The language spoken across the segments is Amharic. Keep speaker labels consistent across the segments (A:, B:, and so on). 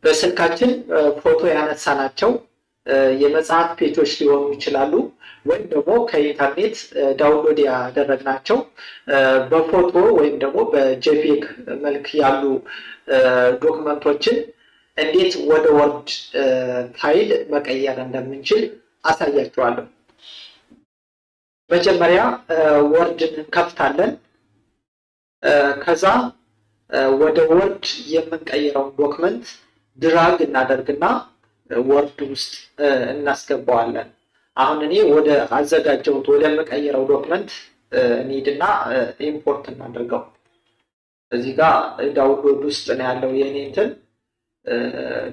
A: በስልካችን ፎቶ ያነሳናቸው የመጽሐፍ ፔጆች ሊሆኑ ይችላሉ ወይም ደግሞ ከኢንተርኔት ዳውንሎድ ያደረግናቸው በፎቶ ወይም ደግሞ በጄፒግ መልክ ያሉ ዶክመንቶችን እንዴት ወደ ወርድ ፋይል መቀየር እንደምንችል አሳያችኋለሁ። መጀመሪያ ወርድን እንከፍታለን። ከዛ ወደ ወርድ የምንቀይረው ዶክመንት ድራግ እናደርግና ወርድ ውስጥ እናስገባዋለን። አሁን እኔ ወደ አዘጋጀሁት ወደ መቀየረው ዶክመንት እንሂድና ኢምፖርት እናደርገው። እዚህ ጋር ዳውንሎድ ውስጥ ነው ያለው የኔ እንትን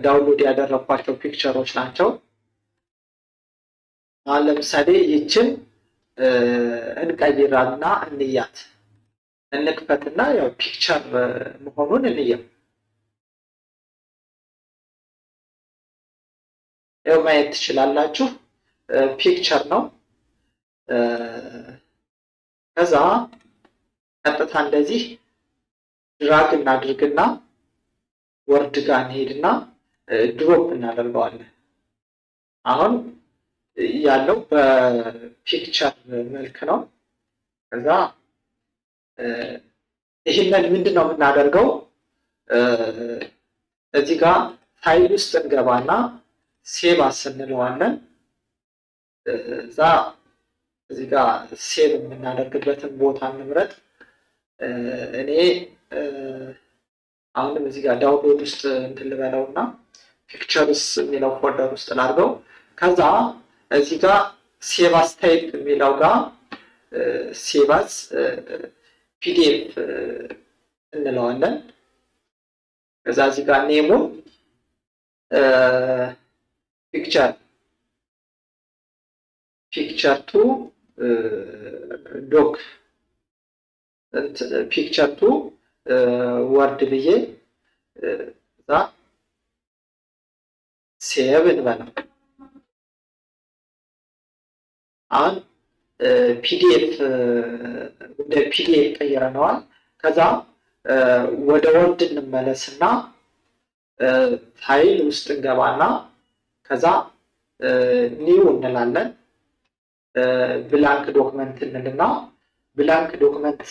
A: ዳውንሎድ ያደረኳቸው ፒክቸሮች ናቸው። አሁን ለምሳሌ ይችን እንቀይራልና እንያት እንክፈትና ያው ፒክቸር መሆኑን እንየው። ያው ማየት ትችላላችሁ ፒክቸር ነው። ከዛ ቀጥታ እንደዚህ ድራግ እናድርግና ወርድ ጋር እንሄድና ድሮፕ እናደርገዋለን። አሁን ያለው በፒክቸር መልክ ነው። ከዛ ይሄንን ምንድነው የምናደርገው? እዚህ ጋር ፋይል ውስጥ እንገባና ሴቭ እንለዋለን። እዛ እዚህ ጋር ሴቭ የምናደርግበትን ቦታ እንምረጥ። እኔ አሁንም እዚህ ጋር ዳውንሎድ ውስጥ እንትን ልበለውና ፒክቸርስ የሚለው ፎልደር ውስጥ ላድርገው። ከዛ እዚህ ጋር ሴቭ አስ ታይፕ የሚለው ጋር ሴቭ አስ ፒዲኤፍ እንለዋለን። ከዛ እዚህ ጋር ኔሙን ፒክቸር ቱ ዶክ ፒክቸር ቱ ወርድ ብዬ እዛ ሴቭ እንበለው። አሁን ፒዲኤፍ ወደ ፒዲኤፍ ቀይረነዋል። ከዛ ወደ ወርድ እንመለስና ፋይል ውስጥ እንገባና ከዛ ኒው እንላለን። ብላንክ ዶክመንት እንልና ብላንክ ዶክመንት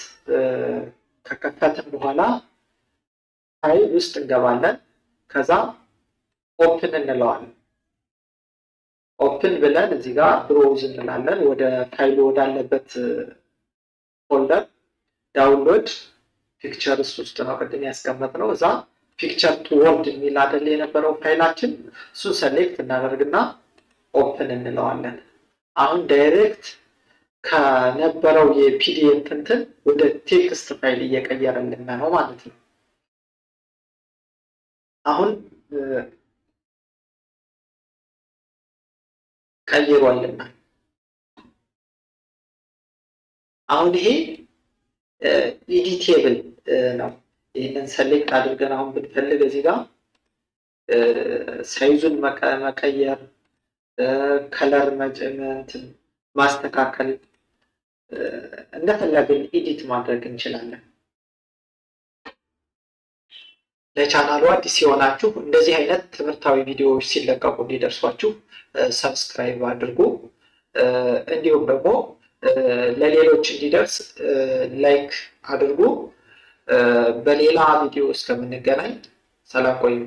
A: ከከፈትን በኋላ ፋይል ውስጥ እንገባለን። ከዛ ኦፕን እንለዋለን። ኦፕን ብለን እዚህ ጋር ብሮውዝ እንላለን። ወደ ፋይሉ ወዳለበት ፎልደር ዳውንሎድ ፒክቸርስ ውስጥ ነው ቅድም ያስቀመጥነው። እዛ ፒክቸር ቱ ወርድ የሚል አይደል የነበረው ፋይላችን፣ እሱ ሰሌክት እናደርግና ኦፕን እንለዋለን። አሁን ዳይሬክት ከነበረው የፒዲኤፍ እንትን ወደ ቴክስት ፋይል እየቀየረልን ነው ማለት ነው። አሁን ቀይሯልና አሁን ይሄ ኤዲቴብል ነው። ይሄንን ሰሌክት አድርገን አሁን ብንፈልግ እዚህ ጋር ሳይዙን መቀየር፣ ከለር መጨመር፣ ማስተካከል እንደፈለግን ኤዲት ማድረግ እንችላለን። ለቻናሉ አዲስ የሆናችሁ እንደዚህ አይነት ትምህርታዊ ቪዲዮዎች ሲለቀቁ እንዲደርሷችሁ ሰብስክራይብ አድርጉ። እንዲሁም ደግሞ ለሌሎች እንዲደርስ ላይክ አድርጉ። በሌላ ቪዲዮ እስከምንገናኝ ሰላም ቆዩ።